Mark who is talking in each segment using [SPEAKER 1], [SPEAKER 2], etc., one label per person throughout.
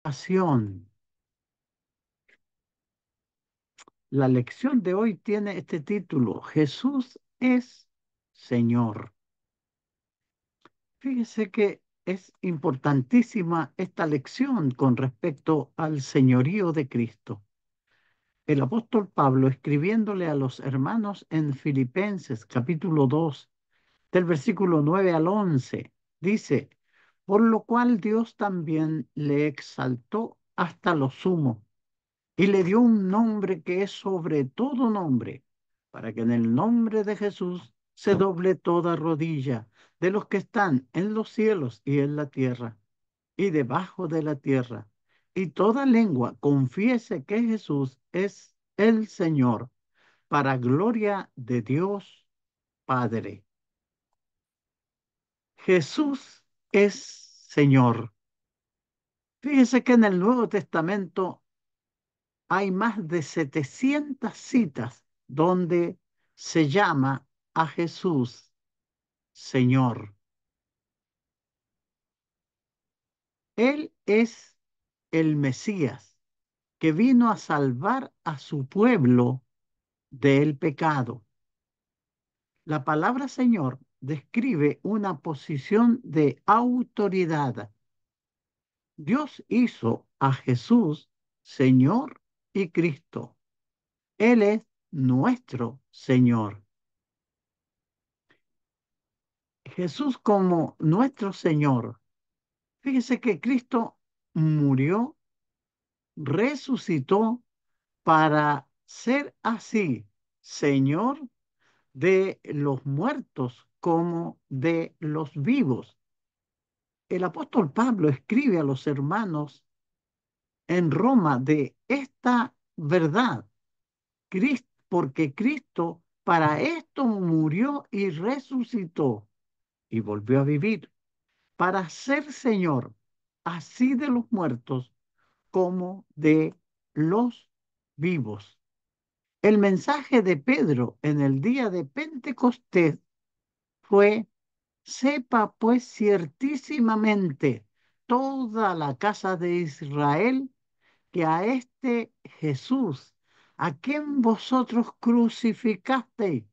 [SPEAKER 1] Pasión. La lección de hoy tiene este título: Jesús es Señor. Fíjese que es importantísima esta lección con respecto al señorío de Cristo. El apóstol Pablo, escribiéndole a los hermanos en Filipenses capítulo 2, del versículo 9 al 11, dice: por lo cual Dios también le exaltó hasta lo sumo y le dio un nombre que es sobre todo nombre, para que en el nombre de Jesús se doble toda rodilla de los que están en los cielos y en la tierra y debajo de la tierra, y toda lengua confiese que Jesús es el Señor, para gloria de Dios Padre. Jesús es Señor. Fíjese que en el Nuevo Testamento hay más de 700 citas donde se llama a Jesús Señor. Él es el Mesías que vino a salvar a su pueblo del pecado. La palabra Señor describe una posición de autoridad. Dios hizo a Jesús Señor y Cristo. Él es nuestro Señor. Jesús como nuestro Señor. Fíjese que Cristo murió, resucitó para ser así Señor de los muertos como de los vivos. El apóstol Pablo escribe a los hermanos en Roma de esta verdad, porque Cristo para esto murió y resucitó y volvió a vivir, para ser Señor así de los muertos como de los vivos. El mensaje de Pedro en el día de Pentecostés fue: sepa pues ciertísimamente toda la casa de Israel que a este Jesús, a quien vosotros crucificasteis,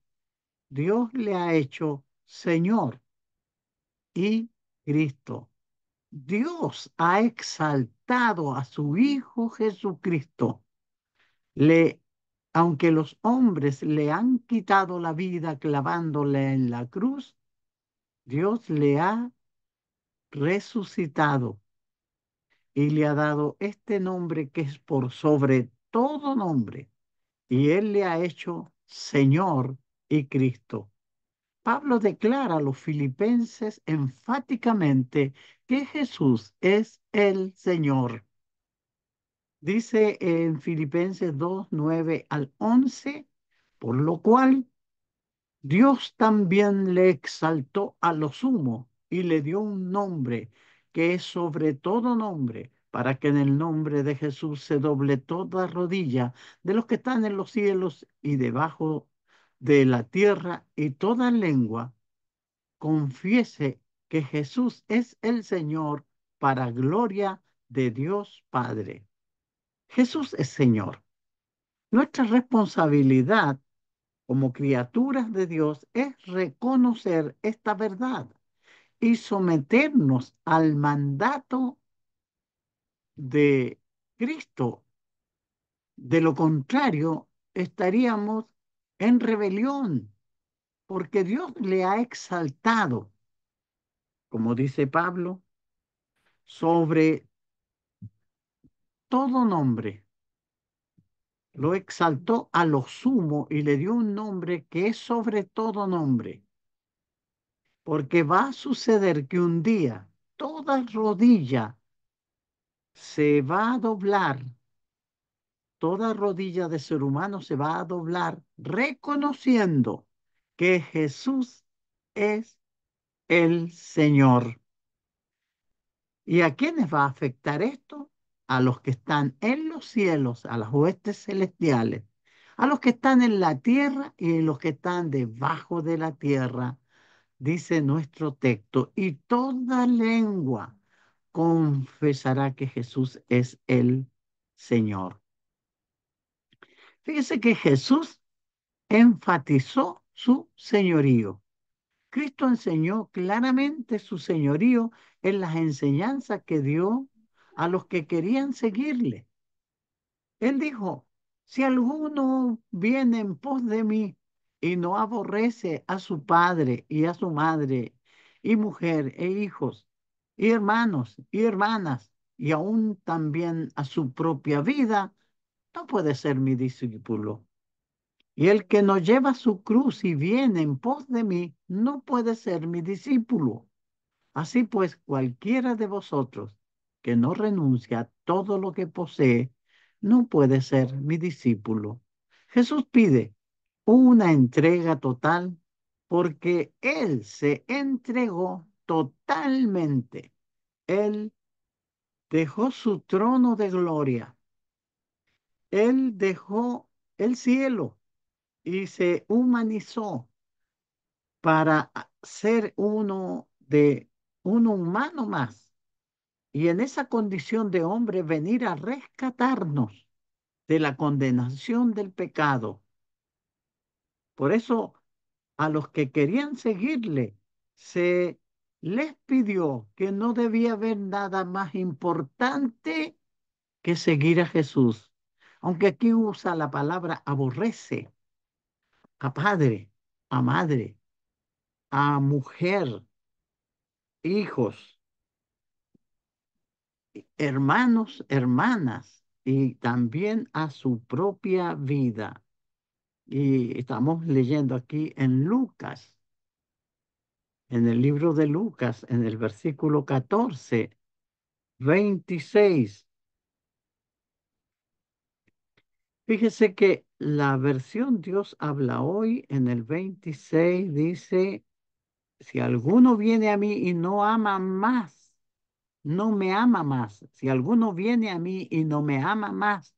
[SPEAKER 1] Dios le ha hecho Señor y Cristo. Dios ha exaltado a su Hijo Jesucristo. Le, aunque los hombres le han quitado la vida clavándole en la cruz, Dios le ha resucitado y le ha dado este nombre que es por sobre todo nombre, y Él le ha hecho Señor y Cristo. Pablo declara a los filipenses enfáticamente que Jesús es el Señor. Dice en Filipenses 2, 9 al 11: por lo cual Dios también le exaltó a lo sumo y le dio un nombre que es sobre todo nombre, para que en el nombre de Jesús se doble toda rodilla de los que están en los cielos y debajo de la tierra, y toda lengua confiese que Jesús es el Señor, para gloria de Dios Padre. Jesús es Señor. Nuestra responsabilidad como criaturas de Dios es reconocer esta verdad y someternos al mandato de Cristo. De lo contrario, estaríamos en rebelión, porque Dios le ha exaltado, como dice Pablo, sobre todo nombre. Lo exaltó a lo sumo y le dio un nombre que es sobre todo nombre, porque va a suceder que un día toda rodilla se va a doblar, toda rodilla de ser humano se va a doblar reconociendo que Jesús es el Señor. ¿Y a quiénes va a afectar esto? A los que están en los cielos, a las huestes celestiales, a los que están en la tierra y a los que están debajo de la tierra, dice nuestro texto. Y toda lengua confesará que Jesús es el Señor. Fíjese que Jesús enfatizó su señorío. Cristo enseñó claramente su señorío en las enseñanzas que dio a los que querían seguirle. Él dijo, si alguno viene en pos de mí y no aborrece a su padre y a su madre y mujer e hijos y hermanos y hermanas y aún también a su propia vida, no puede ser mi discípulo. Y el que no lleva su cruz y viene en pos de mí, no puede ser mi discípulo. Así pues, cualquiera de vosotros que no renuncia a todo lo que posee, no puede ser mi discípulo. Jesús pide una entrega total porque Él se entregó totalmente. Él dejó su trono de gloria. Él dejó el cielo y se humanizó para ser uno humano más y en esa condición de hombre venir a rescatarnos de la condenación del pecado. Por eso a los que querían seguirle se les pidió que no debía haber nada más importante que seguir a Jesús. Aunque aquí usa la palabra aborrece a padre, a madre, a mujer, hijos, hermanos, hermanas y también a su propia vida. Y estamos leyendo aquí en Lucas, en el libro de Lucas, en el versículo 14, 26. Fíjese que la versión Dios habla hoy en el 26 dice, si alguno viene a mí y no ama más, no me ama más. Si alguno viene a mí y no me ama más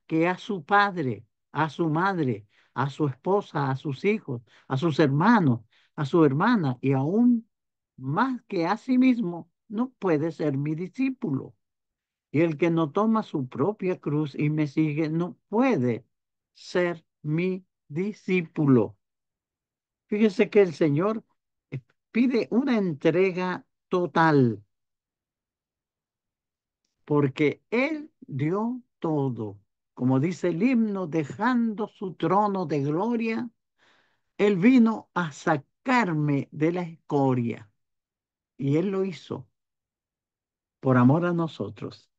[SPEAKER 1] que a su padre, a su madre, a su esposa, a sus hijos, a sus hermanos, a su hermana y aún más que a sí mismo, no puede ser mi discípulo. Y el que no toma su propia cruz y me sigue, no puede ser mi discípulo. Fíjese que el Señor pide una entrega total porque Él dio todo. Como dice el himno, dejando su trono de gloria, Él vino a sacarme de la escoria. Y Él lo hizo por amor a nosotros.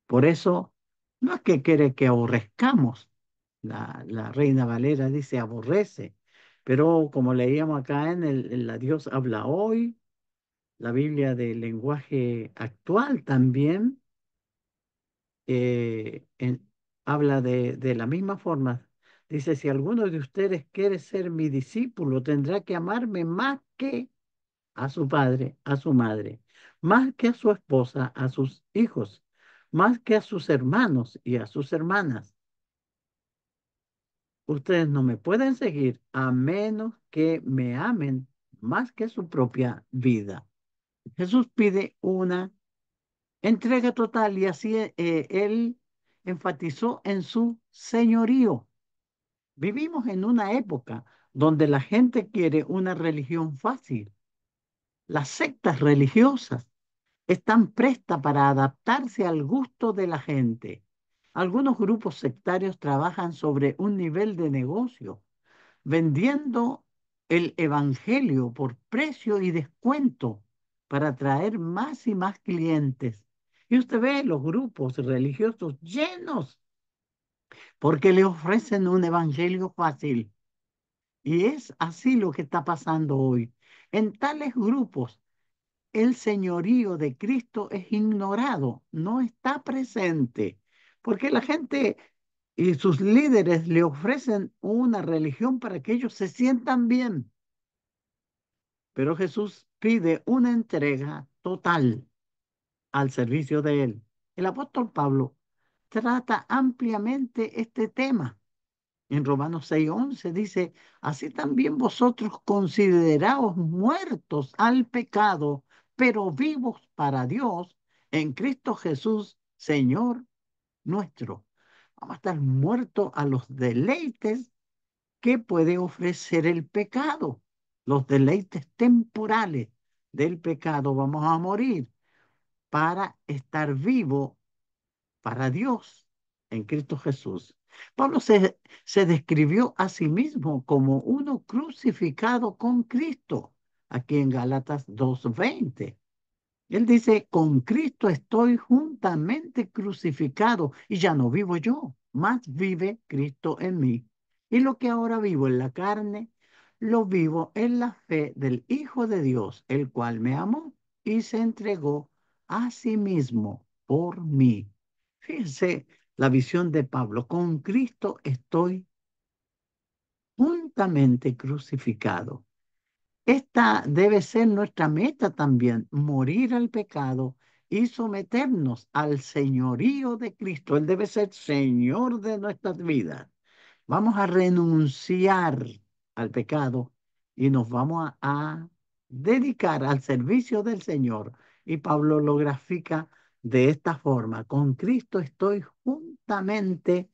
[SPEAKER 1] Por eso, no es que quiere que aborrezcamos. La Reina Valera dice aborrece. Pero como leíamos acá en la Dios habla hoy, la Biblia del lenguaje actual también, habla de la misma forma. Dice, si alguno de ustedes quiere ser mi discípulo, tendrá que amarme más que a su padre, a su madre, más que a su esposa, a sus hijos, más que a sus hermanos y a sus hermanas. Ustedes no me pueden seguir a menos que me amen más que su propia vida. Jesús pide una entrega total y así él enfatizó en su señorío. Vivimos en una época donde la gente quiere una religión fácil. Las sectas religiosas están prestas para adaptarse al gusto de la gente. Algunos grupos sectarios trabajan sobre un nivel de negocio, vendiendo el evangelio por precio y descuento para atraer más y más clientes. Y usted ve los grupos religiosos llenos porque le ofrecen un evangelio fácil. Y es así lo que está pasando hoy. En tales grupos, el señorío de Cristo es ignorado, no está presente, porque la gente y sus líderes le ofrecen una religión para que ellos se sientan bien. Pero Jesús pide una entrega total al servicio de Él. El apóstol Pablo trata ampliamente este tema. En Romanos 6:11 dice, así también vosotros consideraos muertos al pecado, pero vivos para Dios en Cristo Jesús, Señor nuestro. Vamos a estar muertos a los deleites que puede ofrecer el pecado, los deleites temporales del pecado. Vamos a morir para estar vivo para Dios en Cristo Jesús. Pablo se describió a sí mismo como uno crucificado con Cristo, aquí en Gálatas 2:20. Él dice, con Cristo estoy juntamente crucificado y ya no vivo yo, más vive Cristo en mí. Y lo que ahora vivo en la carne, lo vivo en la fe del Hijo de Dios, el cual me amó y se entregó a sí mismo por mí. Fíjense la visión de Pablo, con Cristo estoy juntamente crucificado. Esta debe ser nuestra meta también, morir al pecado y someternos al señorío de Cristo. Él debe ser Señor de nuestras vidas. Vamos a renunciar al pecado y nos vamos a dedicar al servicio del Señor. Y Pablo lo grafica de esta forma. Con Cristo estoy juntamente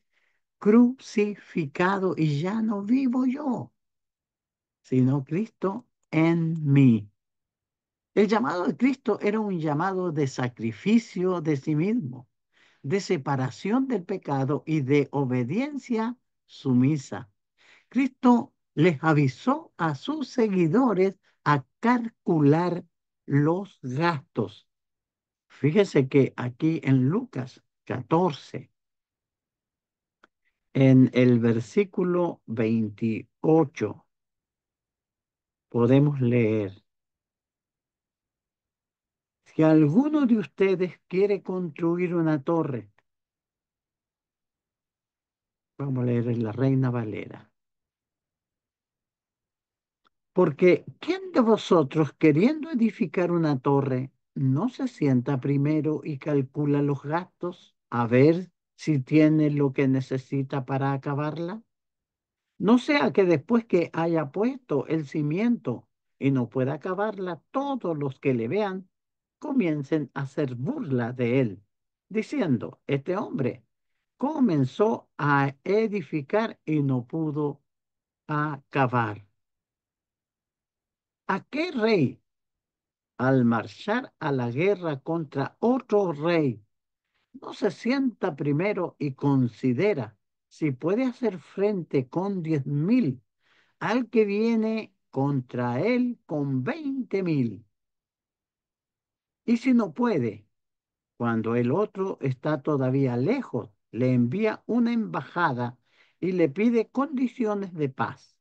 [SPEAKER 1] crucificado y ya no vivo yo, sino Cristo en mí. El llamado de Cristo era un llamado de sacrificio de sí mismo, de separación del pecado y de obediencia sumisa. Cristo les avisó a sus seguidores a calcular los gastos. Fíjese que aquí en Lucas 14, en el versículo 28, podemos leer. Si alguno de ustedes quiere construir una torre, vamos a leer en la Reina Valera. Porque ¿quién de vosotros queriendo edificar una torre no se sienta primero y calcula los gastos a ver si tiene lo que necesita para acabarla? No sea que después que haya puesto el cimiento y no pueda acabarla, todos los que le vean comiencen a hacer burla de él, diciendo, este hombre comenzó a edificar y no pudo acabar. ¿A qué rey, al marchar a la guerra contra otro rey, no se sienta primero y considera si puede hacer frente con 10.000 al que viene contra él con 20.000? Y si no puede, cuando el otro está todavía lejos, le envía una embajada y le pide condiciones de paz.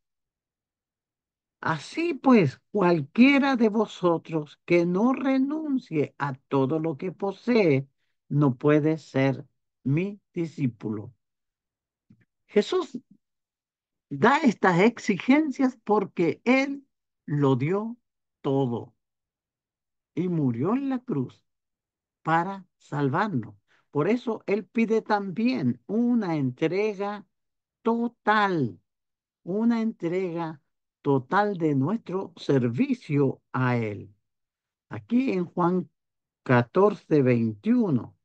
[SPEAKER 1] Así pues, cualquiera de vosotros que no renuncie a todo lo que posee, no puede ser mi discípulo. Jesús da estas exigencias porque Él lo dio todo y murió en la cruz para salvarnos. Por eso Él pide también total, una entrega total de nuestro servicio a Él. Aquí en Juan 14:21,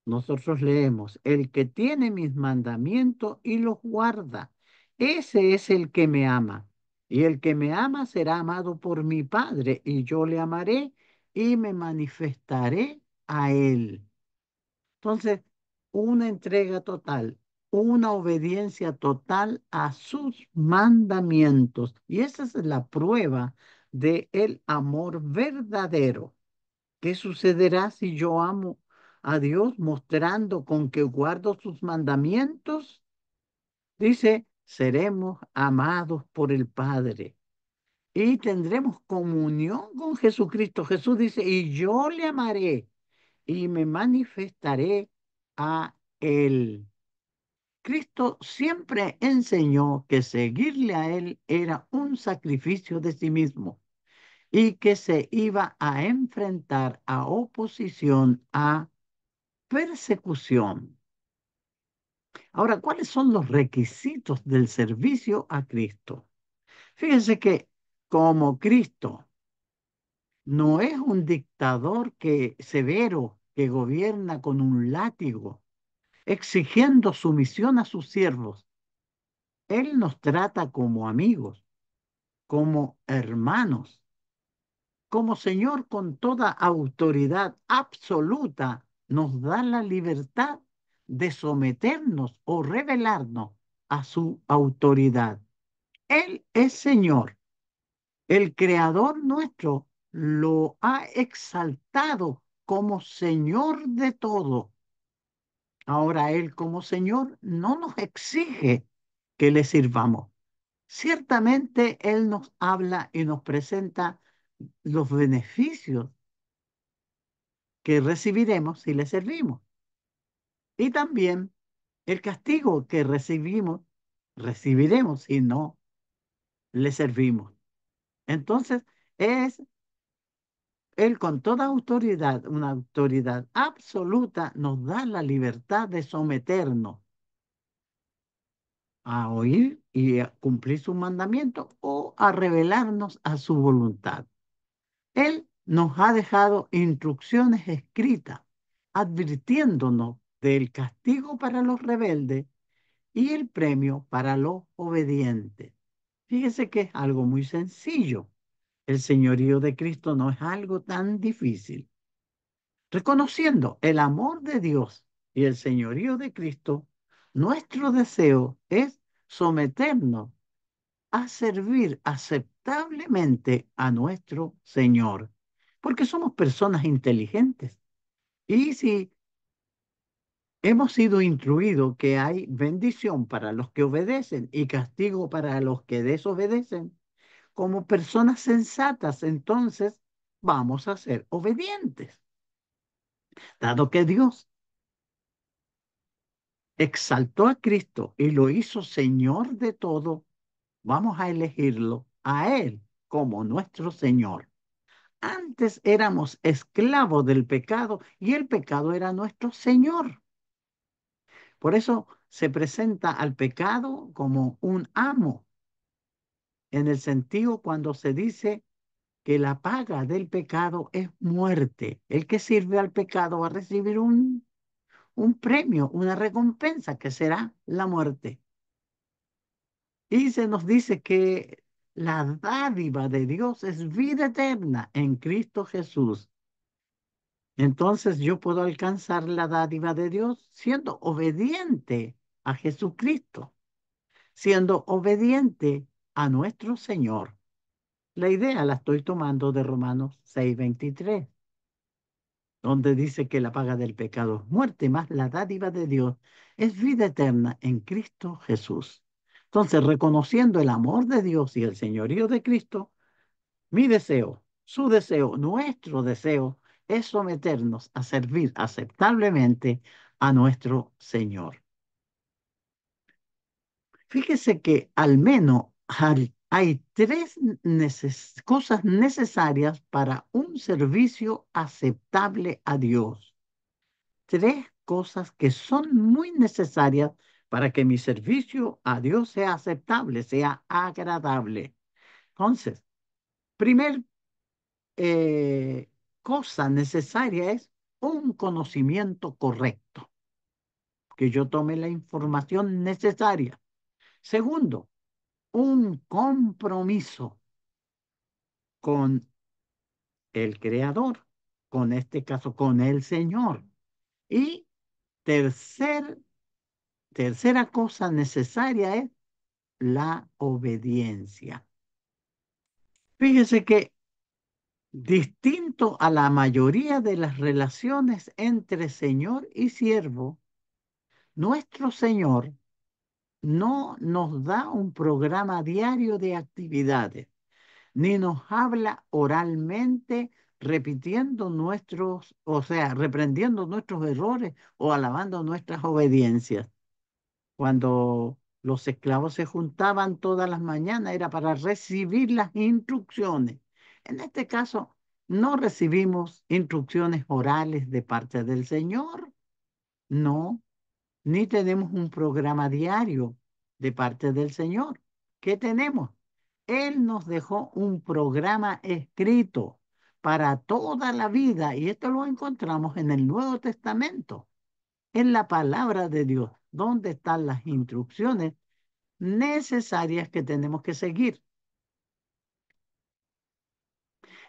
[SPEAKER 1] nosotros leemos, el que tiene mis mandamientos y los guarda, ese es el que me ama. Y el que me ama será amado por mi Padre, y yo le amaré y me manifestaré a él. Entonces, una entrega total, una obediencia total a sus mandamientos. Y esa es la prueba de el amor verdadero. ¿Qué sucederá si yo amo a Dios mostrando con que guardo sus mandamientos? Dice, seremos amados por el Padre y tendremos comunión con Jesucristo. Jesús dice, y yo le amaré y me manifestaré a Él. Cristo siempre enseñó que seguirle a Él era un sacrificio de sí mismo y que se iba a enfrentar a oposición, a persecución. Ahora, ¿cuáles son los requisitos del servicio a Cristo? Fíjense que como Cristo no es un dictador severo que gobierna con un látigo, exigiendo sumisión a sus siervos. Él nos trata como amigos, como hermanos, como Señor con toda autoridad absoluta. Nos da la libertad de someternos o rebelarnos a su autoridad. Él es Señor. El Creador nuestro lo ha exaltado como Señor de todo. Ahora Él como Señor no nos exige que le sirvamos. Ciertamente Él nos habla y nos presenta los beneficios que recibiremos si le servimos. Y también el castigo que recibiremos si no le servimos. Entonces, es Él con toda autoridad, una autoridad absoluta, nos da la libertad de someternos a oír y a cumplir sus mandamientos o a revelarnos a su voluntad. Él nos ha dejado instrucciones escritas advirtiéndonos del castigo para los rebeldes y el premio para los obedientes. Fíjese que es algo muy sencillo. El señorío de Cristo no es algo tan difícil. Reconociendo el amor de Dios y el señorío de Cristo, nuestro deseo es someternos a servir aceptablemente a nuestro Señor, porque somos personas inteligentes. Y si hemos sido instruidos que hay bendición para los que obedecen y castigo para los que desobedecen, como personas sensatas, entonces vamos a ser obedientes, dado que Dios exaltó a Cristo y lo hizo Señor de todo. Vamos a elegirlo a Él como nuestro Señor. Antes éramos esclavos del pecado y el pecado era nuestro Señor. Por eso se presenta al pecado como un amo, en el sentido cuando se dice que la paga del pecado es muerte. El que sirve al pecado va a recibir un premio, una recompensa que será la muerte. Y se nos dice que la dádiva de Dios es vida eterna en Cristo Jesús. Entonces yo puedo alcanzar la dádiva de Dios siendo obediente a Jesucristo, siendo obediente a nuestro Señor. La idea la estoy tomando de Romanos 6:23, donde dice que la paga del pecado es muerte, más la dádiva de Dios es vida eterna en Cristo Jesús. Entonces, reconociendo el amor de Dios y el señorío de Cristo, mi deseo, su deseo, nuestro deseo es someternos a servir aceptablemente a nuestro Señor. Fíjese que al menos hay tres cosas necesarias para un servicio aceptable a Dios. Tres cosas que son muy necesarias para que mi servicio a Dios sea aceptable, sea agradable. Entonces, primer eh, cosa necesaria es un conocimiento correcto, que yo tome la información necesaria. Segundo, un compromiso con el Creador, con este caso, con el Señor. Y tercer, tercera cosa necesaria es la obediencia. Fíjese que distinto a la mayoría de las relaciones entre Señor y siervo, nuestro Señor no nos da un programa diario de actividades, ni nos habla oralmente repitiendo o sea, reprendiendo nuestros errores o alabando nuestras obediencias. Cuando los esclavos se juntaban todas las mañanas era para recibir las instrucciones. En este caso, no recibimos instrucciones orales de parte del Señor, no, ni tenemos un programa diario de parte del Señor. ¿Qué tenemos? Él nos dejó un programa escrito para toda la vida. Y esto lo encontramos en el Nuevo Testamento, en la palabra de Dios, donde están las instrucciones necesarias que tenemos que seguir.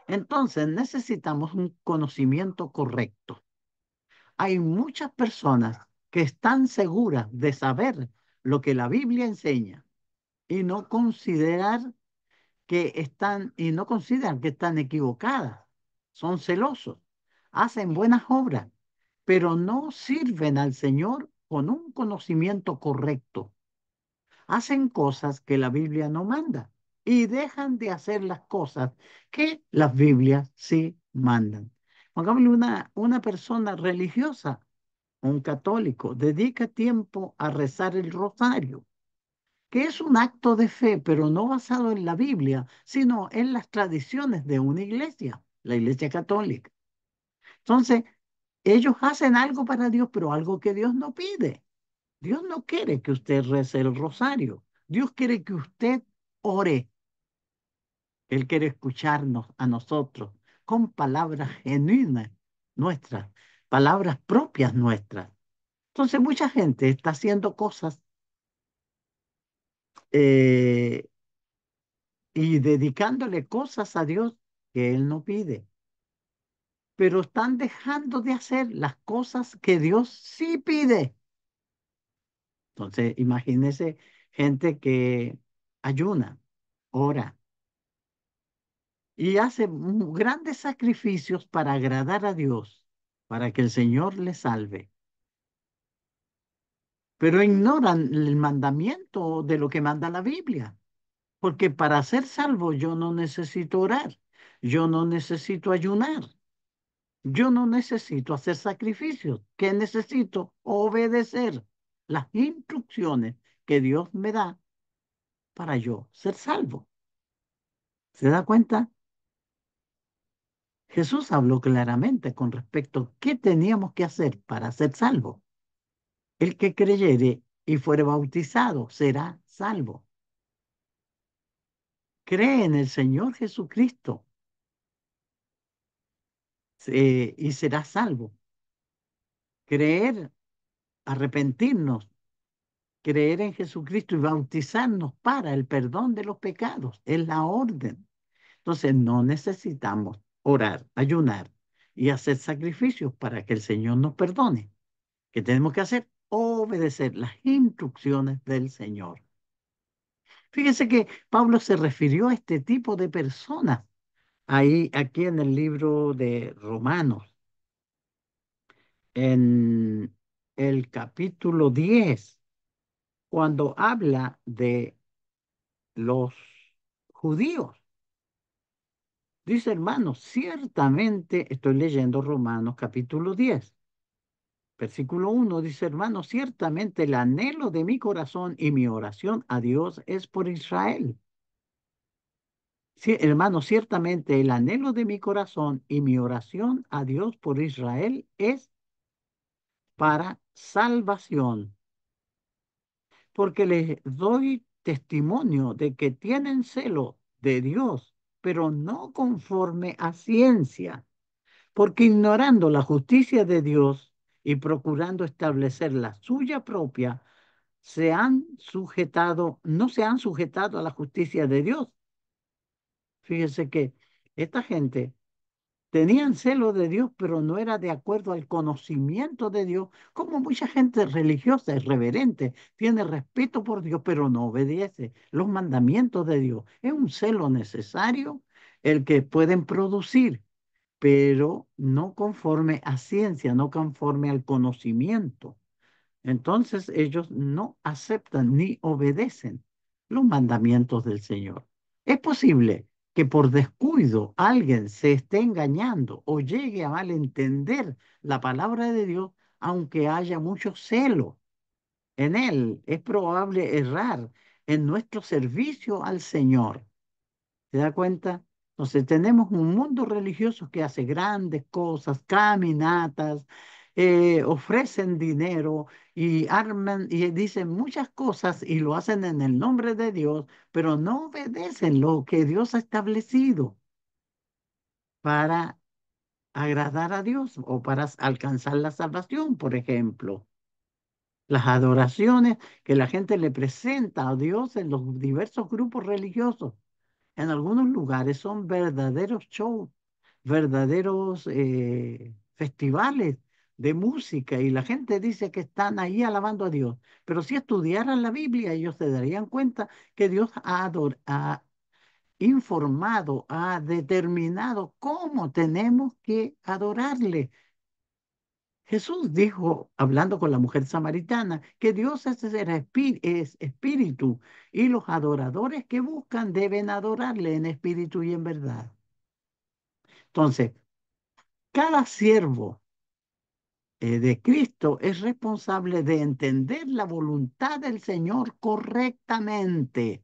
[SPEAKER 1] Entonces necesitamos un conocimiento correcto. Hay muchas personas que están seguras de saber lo que la Biblia enseña y no no consideran que están equivocadas. Son celosos, hacen buenas obras, pero no sirven al Señor con un conocimiento correcto. Hacen cosas que la Biblia no manda y dejan de hacer las cosas que las Biblias sí mandan. Pongámosle una persona religiosa, un católico, dedica tiempo a rezar el rosario, que es un acto de fe, pero no basado en la Biblia, sino en las tradiciones de una iglesia, la iglesia católica. Entonces, ellos hacen algo para Dios, pero algo que Dios no pide. Dios no quiere que usted rece el rosario. Dios quiere que usted ore. Él quiere escucharnos a nosotros con palabras genuinas nuestras, palabras propias nuestras. Entonces, mucha gente está haciendo cosas eh, y dedicándole cosas a Dios que Él no pide, pero están dejando de hacer las cosas que Dios sí pide. Entonces, imagínese gente que ayuna, ora y hace grandes sacrificios para agradar a Dios, para que el Señor le salve, pero ignoran el mandamiento de lo que manda la Biblia, porque para ser salvo yo no necesito orar, yo no necesito ayunar. Yo no necesito hacer sacrificios, que necesito obedecer las instrucciones que Dios me da para yo ser salvo. ¿Se da cuenta? Jesús habló claramente con respecto a qué teníamos que hacer para ser salvos. El que creyere y fuere bautizado será salvo. Cree en el Señor Jesucristo y será salvo. Creer, arrepentirnos, creer en Jesucristo y bautizarnos para el perdón de los pecados. Es la orden. Entonces no necesitamos orar, ayunar y hacer sacrificios para que el Señor nos perdone. ¿Qué tenemos que hacer? Obedecer las instrucciones del Señor. Fíjese que Pablo se refirió a este tipo de personas aquí en el libro de Romanos, en el capítulo 10, cuando habla de los judíos. Dice, hermanos, ciertamente, estoy leyendo Romanos capítulo 10, versículo 1, dice, hermanos, ciertamente el anhelo de mi corazón y mi oración a Dios es por Israel. Sí, hermano, ciertamente el anhelo de mi corazón y mi oración a Dios por Israel es para salvación, porque les doy testimonio de que tienen celo de Dios, pero no conforme a ciencia, porque ignorando la justicia de Dios y procurando establecer la suya propia, no se han sujetado a la justicia de Dios. Fíjese que esta gente tenían celo de Dios, pero no era de acuerdo al conocimiento de Dios, como mucha gente religiosa, es reverente, tiene respeto por Dios, pero no obedece los mandamientos de Dios. Es un celo necesario el que pueden producir, pero no conforme a ciencia, no conforme al conocimiento. Entonces ellos no aceptan ni obedecen los mandamientos del Señor. Es posible que por descuido alguien se esté engañando o llegue a malentender la palabra de Dios, aunque haya mucho celo en él. Es probable errar en nuestro servicio al Señor. ¿Se da cuenta? Entonces tenemos un mundo religioso que hace grandes cosas, caminatas, ofrecen dinero y arman y dicen muchas cosas y lo hacen en el nombre de Dios, pero no obedecen lo que Dios ha establecido. para agradar a Dios o para alcanzar la salvación, por ejemplo. Las adoraciones que la gente le presenta a Dios en los diversos grupos religiosos, en algunos lugares son verdaderos shows, verdaderos festivales de música y la gente dice que están ahí alabando a Dios. Pero si estudiaran la Biblia, ellos se darían cuenta que Dios ha informado, ha determinado cómo tenemos que adorarle. Jesús dijo, hablando con la mujer samaritana, que Dios es espíritu y los adoradores que buscan deben adorarle en espíritu y en verdad. Entonces, cada siervo de Cristo es responsable de entender la voluntad del Señor correctamente.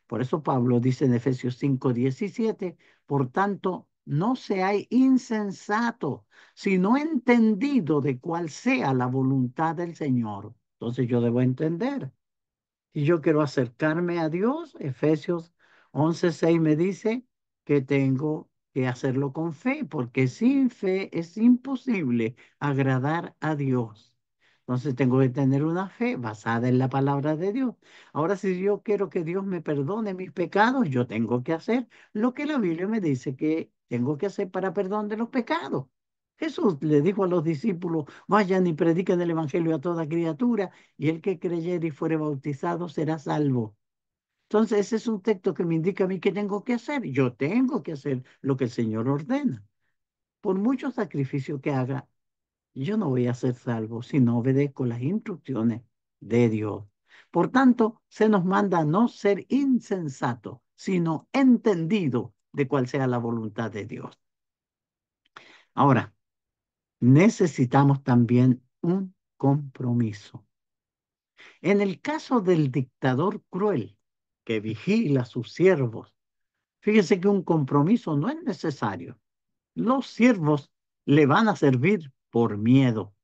[SPEAKER 1] Por eso Pablo dice en Efesios 5:17, por tanto, no seáis insensatos, sino entendido de cuál sea la voluntad del Señor. Entonces yo debo entender. Si yo quiero acercarme a Dios, Efesios 11:6 me dice que tengo que hacerlo con fe, porque sin fe es imposible agradar a Dios. Entonces tengo que tener una fe basada en la palabra de Dios. Ahora, si yo quiero que Dios me perdone mis pecados, yo tengo que hacer lo que la Biblia me dice que tengo que hacer para perdón de los pecados. Jesús le dijo a los discípulos, vayan y prediquen el Evangelio a toda criatura y el que creyere y fuere bautizado será salvo. Entonces, ese es un texto que me indica a mí qué tengo que hacer. Yo tengo que hacer lo que el Señor ordena. Por mucho sacrificio que haga, yo no voy a ser salvo si no obedezco las instrucciones de Dios. Por tanto, se nos manda no ser insensato, sino entendido de cuál sea la voluntad de Dios. Ahora, necesitamos también un compromiso. En el caso del dictador cruel que vigila a sus siervos, fíjese que un compromiso no es necesario. Los siervos le van a servir por miedo.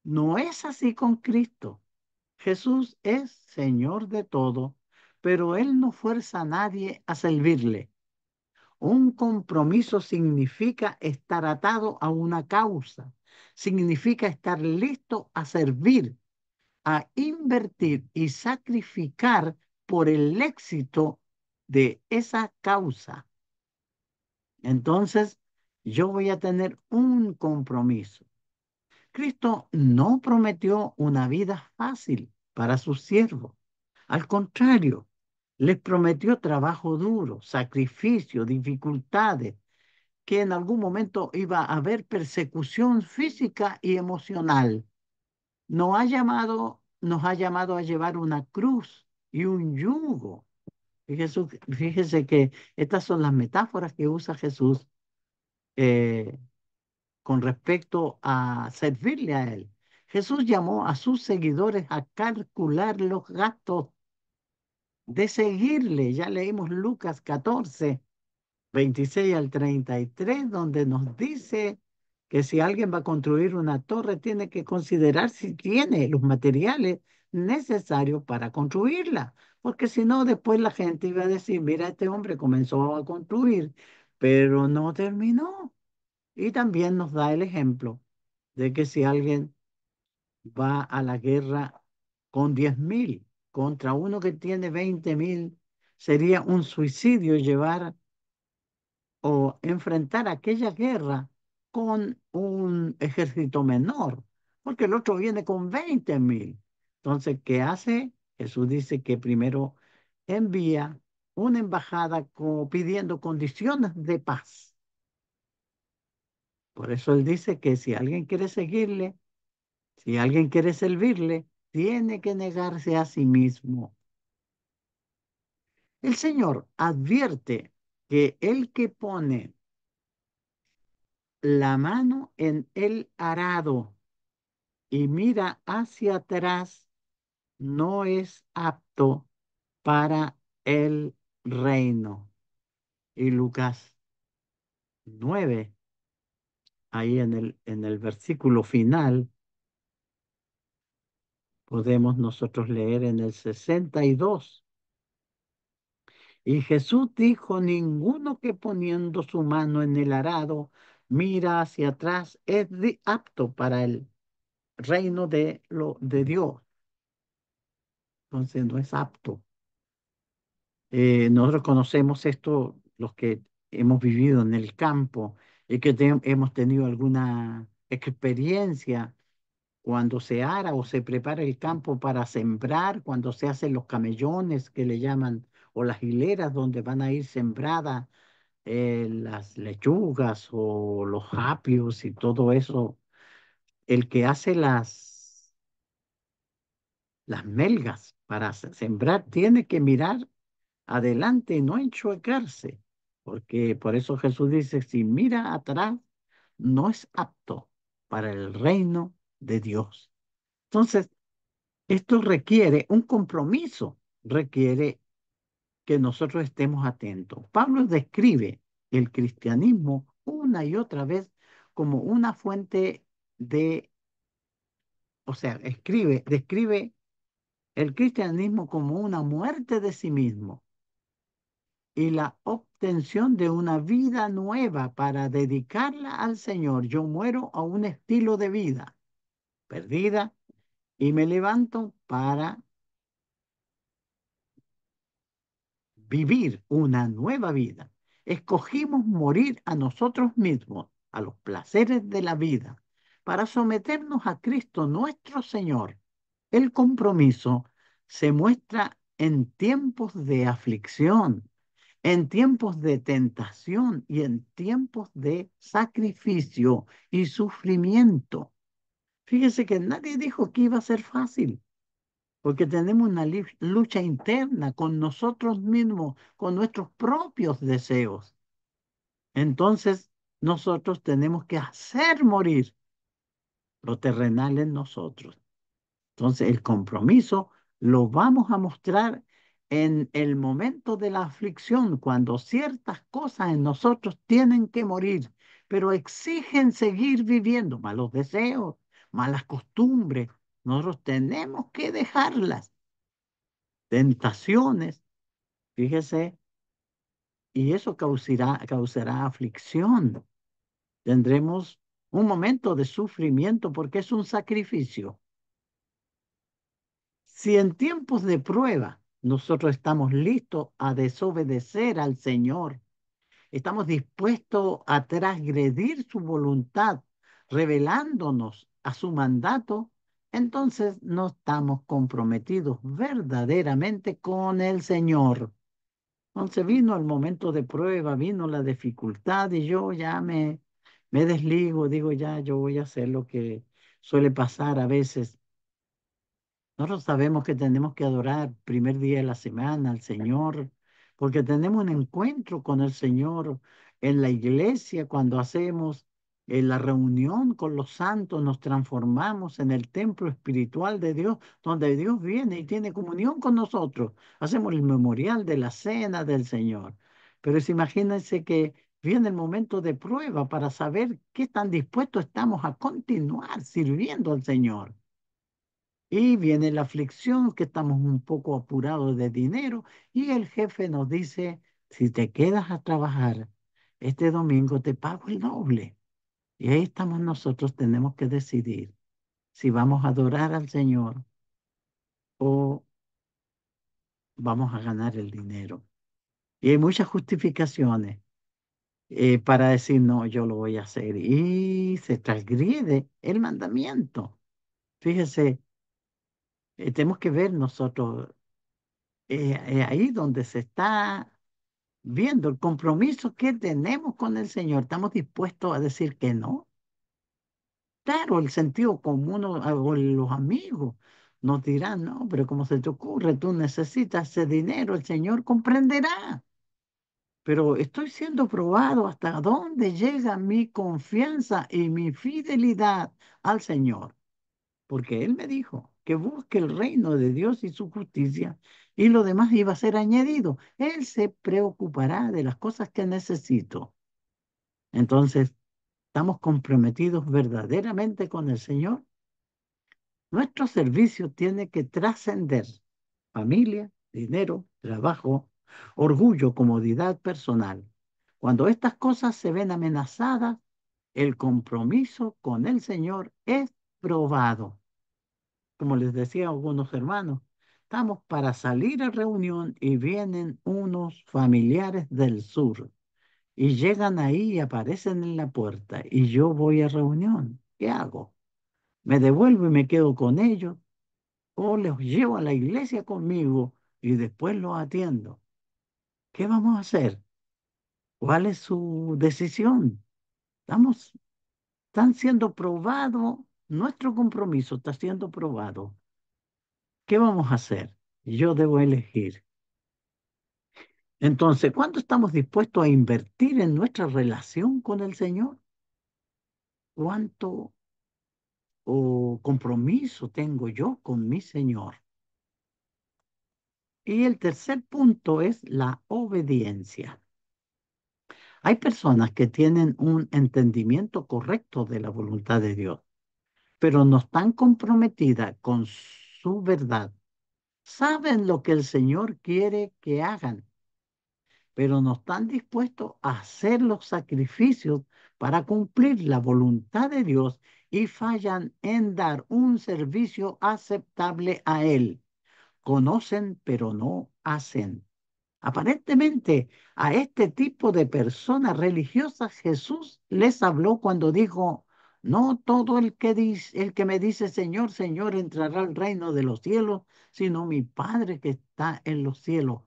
[SPEAKER 1] No es así con Cristo. Jesús es Señor de todo, pero Él no fuerza a nadie a servirle. Un compromiso significa estar atado a una causa, significa estar listo a servir, a invertir y sacrificar por el éxito de esa causa. Entonces, yo voy a tener un compromiso. Cristo no prometió una vida fácil para sus siervos. Al contrario, les prometió trabajo duro, sacrificio, dificultades, que en algún momento iba a haber persecución física y emocional. Nos ha llamado a llevar una cruz y un yugo. Fíjese que estas son las metáforas que usa Jesús eh, con respecto a servirle a Él. Jesús llamó a sus seguidores a calcular los gastos de seguirle. Ya leímos Lucas 14:26 al 33, donde nos dice que si alguien va a construir una torre, tiene que considerar si tiene los materiales necesarios para construirla, porque si no, después la gente iba a decir, mira, este hombre comenzó a construir, pero no terminó. Y también nos da el ejemplo de que si alguien va a la guerra con 10.000 contra uno que tiene 20.000, sería un suicidio llevar o enfrentar aquella guerra con un ejército menor, porque el otro viene con 20.000. Entonces, ¿qué hace? Jesús dice que primero envía una embajada como pidiendo condiciones de paz. Por eso él dice que si alguien quiere seguirle, si alguien quiere servirle, tiene que negarse a sí mismo. El Señor advierte que el que pone la mano en el arado y mira hacia atrás no es apto para el reino. Y Lucas 9, ahí en el versículo final, podemos nosotros leer en el 62. Y Jesús dijo, ninguno que poniendo su mano en el arado mira hacia atrás es apto para el reino de Dios. Entonces no es apto. Nosotros conocemos esto, los que hemos vivido en el campo y que hemos tenido alguna experiencia cuando se ara o se prepara el campo para sembrar, cuando se hacen los camellones que le llaman, o las hileras donde van a ir sembradas las lechugas o los apios y todo eso, el que hace las melgas para sembrar tiene que mirar adelante y no enchuecarse, porque por eso Jesús dice, si mira atrás, no es apto para el reino de Dios. Entonces, esto requiere un compromiso, requiere que nosotros estemos atentos. Pablo describe el cristianismo una y otra vez como una fuente de, o sea, describe el cristianismo como una muerte de sí mismo y la obtención de una vida nueva para dedicarla al Señor. Yo muero a un estilo de vida perdida y me levanto para vivir una nueva vida. Escogimos morir a nosotros mismos, a los placeres de la vida, para someternos a Cristo nuestro Señor. El compromiso se muestra en tiempos de aflicción, en tiempos de tentación y en tiempos de sacrificio y sufrimiento. Fíjese que nadie dijo que iba a ser fácil porque tenemos una lucha interna con nosotros mismos, con nuestros propios deseos. Entonces, nosotros tenemos que hacer morir lo terrenal en nosotros. Entonces, el compromiso lo vamos a mostrar en el momento de la aflicción, cuando ciertas cosas en nosotros tienen que morir, pero exigen seguir viviendo malos deseos, malas costumbres. Nosotros tenemos que dejarlas tentaciones, fíjese, y eso causará aflicción. Tendremos un momento de sufrimiento porque es un sacrificio. Si en tiempos de prueba nosotros estamos listos a desobedecer al Señor, estamos dispuestos a transgredir su voluntad, revelándonos a su mandato, entonces no estamos comprometidos verdaderamente con el Señor. Entonces vino el momento de prueba, vino la dificultad y yo ya me desligo, digo ya, yo voy a hacer lo que suele pasar a veces. Nosotros sabemos que tenemos que adorar primer día de la semana al Señor, porque tenemos un encuentro con el Señor en la iglesia cuando hacemos la reunión con los santos, nos transformamos en el templo espiritual de Dios, donde Dios viene y tiene comunión con nosotros. Hacemos el memorial de la cena del Señor. Pero imagínense que viene el momento de prueba para saber qué tan dispuestos estamos a continuar sirviendo al Señor. Y viene la aflicción, que estamos un poco apurados de dinero, y el jefe nos dice, si te quedas a trabajar este domingo, te pago el doble. Y ahí estamos nosotros, tenemos que decidir si vamos a adorar al Señor o vamos a ganar el dinero. Y hay muchas justificaciones para decir, no, yo lo voy a hacer. Y se transgrede el mandamiento. Fíjese, tenemos que ver nosotros ahí donde se está viendo el compromiso que tenemos con el Señor. ¿Estamos dispuestos a decir que no? Claro, el sentido común o los amigos nos dirán, no, pero como se te ocurre, tú necesitas ese dinero, el Señor comprenderá. Pero estoy siendo probado hasta dónde llega mi confianza y mi fidelidad al Señor. Porque Él me dijo que busque el reino de Dios y su justicia y lo demás iba a ser añadido. Él se preocupará de las cosas que necesito. Entonces, ¿estamos comprometidos verdaderamente con el Señor? Nuestro servicio tiene que trascender familia, dinero, trabajo. orgullo, comodidad personal. Cuando estas cosas se ven amenazadas, el compromiso con el Señor es probado. Como les decía a algunos hermanos, estamos para salir a reunión y vienen unos familiares del sur y llegan ahí y aparecen en la puerta y yo voy a reunión. ¿Qué hago? ¿Me devuelvo y me quedo con ellos o los llevo a la iglesia conmigo y después los atiendo? ¿Qué vamos a hacer? ¿Cuál es su decisión? Estamos, están siendo probado, nuestro compromiso está siendo probado. ¿Qué vamos a hacer? Yo debo elegir. Entonces, ¿cuánto estamos dispuestos a invertir en nuestra relación con el Señor? ¿Cuánto compromiso tengo yo con mi Señor? Y el tercer punto es la obediencia. Hay personas que tienen un entendimiento correcto de la voluntad de Dios, pero no están comprometidas con su verdad. Saben lo que el Señor quiere que hagan, pero no están dispuestos a hacer los sacrificios para cumplir la voluntad de Dios y fallan en dar un servicio aceptable a Él. Conocen, pero no hacen. Aparentemente, a este tipo de personas religiosas Jesús les habló cuando dijo, no todo el que me dice Señor, Señor entrará al reino de los cielos, sino mi Padre que está en los cielos.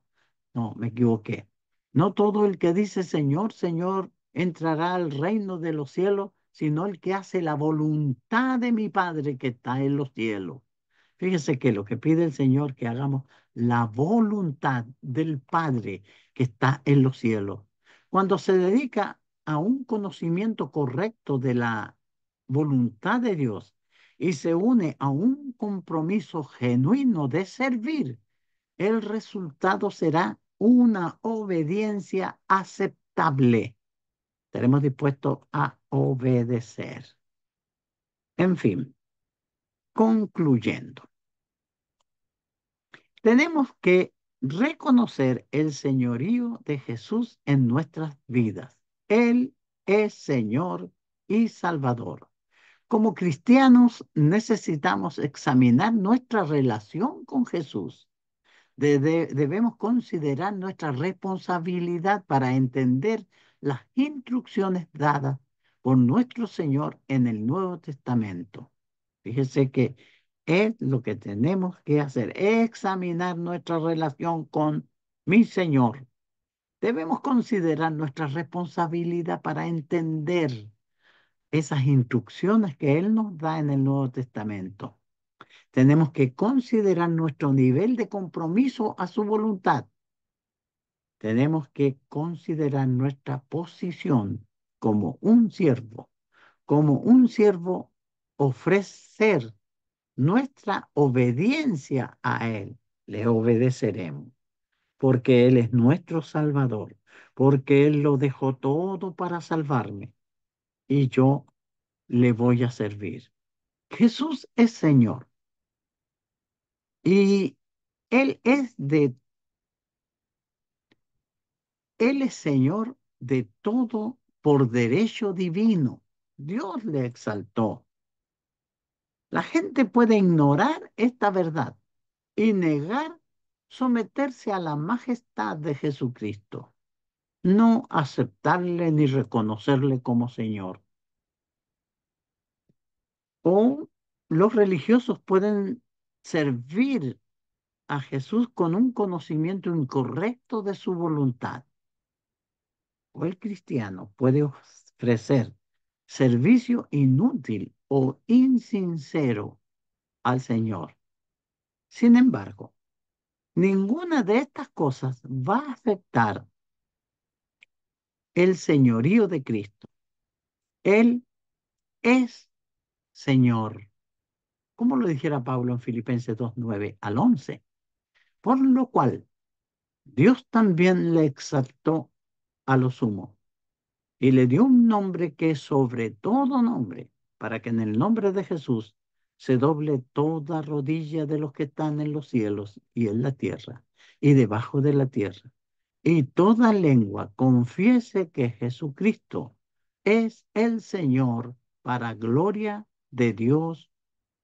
[SPEAKER 1] No, me equivoqué. No todo el que dice Señor, Señor entrará al reino de los cielos, sino el que hace la voluntad de mi Padre que está en los cielos. Fíjese que lo que pide el Señor que hagamos la voluntad del Padre que está en los cielos. Cuando se dedica a un conocimiento correcto de la voluntad de Dios y se une a un compromiso genuino de servir, el resultado será una obediencia aceptable. Estaremos dispuestos a obedecer. En fin, concluyendo. Tenemos que reconocer el señorío de Jesús en nuestras vidas. Él es Señor y Salvador. Como cristianos necesitamos examinar nuestra relación con Jesús. Debemos considerar nuestra responsabilidad para entender las instrucciones dadas por nuestro Señor en el Nuevo Testamento. Fíjese que es lo que tenemos que hacer, examinar nuestra relación con mi Señor. Debemos considerar nuestra responsabilidad para entender esas instrucciones que Él nos da en el Nuevo Testamento. Tenemos que considerar nuestro nivel de compromiso a su voluntad. Tenemos que considerar nuestra posición como un siervo, ofrecer nuestra obediencia a Él. Le obedeceremos, porque Él es nuestro Salvador, porque Él lo dejó todo para salvarme y yo le voy a servir. Jesús es Señor y Él es Él es Señor de todo por derecho divino. Dios le exaltó. La gente puede ignorar esta verdad y negar someterse a la majestad de Jesucristo, no aceptarle ni reconocerle como Señor. O los religiosos pueden servir a Jesús con un conocimiento incorrecto de su voluntad. O el cristiano puede ofrecer servicio inútil o insincero al Señor. Sin embargo, ninguna de estas cosas va a afectar el señorío de Cristo. Él es Señor, como lo dijera Pablo en Filipenses 2:9 al 11. Por lo cual, Dios también le exaltó a lo sumo y le dio un nombre que es sobre todo nombre, para que en el nombre de Jesús se doble toda rodilla de los que están en los cielos y en la tierra y debajo de la tierra, y toda lengua confiese que Jesucristo es el Señor para gloria de Dios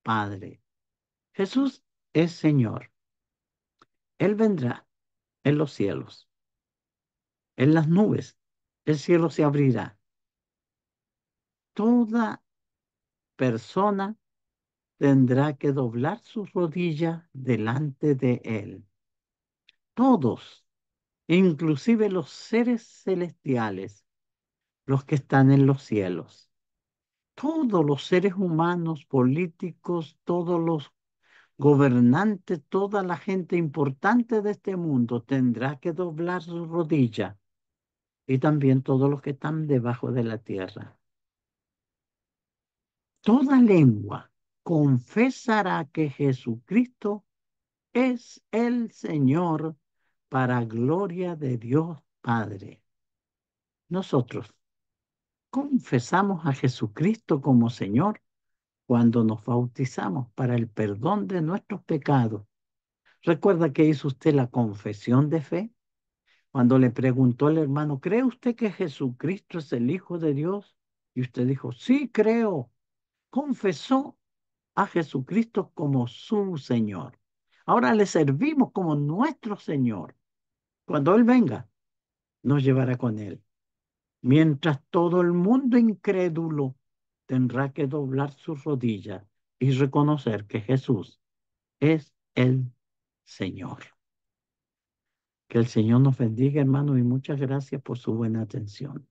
[SPEAKER 1] Padre. Jesús es Señor. Él vendrá en los cielos, en las nubes. El cielo se abrirá. Toda persona tendrá que doblar sus rodillas delante de Él. Todos, inclusive los seres celestiales, los que están en los cielos. Todos los seres humanos, políticos, todos los gobernantes, toda la gente importante de este mundo tendrá que doblar sus rodillas y también todos los que están debajo de la tierra. Toda lengua confesará que Jesucristo es el Señor para gloria de Dios Padre. Nosotros confesamos a Jesucristo como Señor cuando nos bautizamos para el perdón de nuestros pecados. ¿Recuerda que hizo usted la confesión de fe? Cuando le preguntó el hermano, ¿cree usted que Jesucristo es el Hijo de Dios? Y usted dijo, sí, creo. Confesó a Jesucristo como su Señor. Ahora le servimos como nuestro Señor. Cuando Él venga, nos llevará con Él. Mientras todo el mundo incrédulo tendrá que doblar sus rodillas y reconocer que Jesús es el Señor. Que el Señor nos bendiga, hermano, y muchas gracias por su buena atención.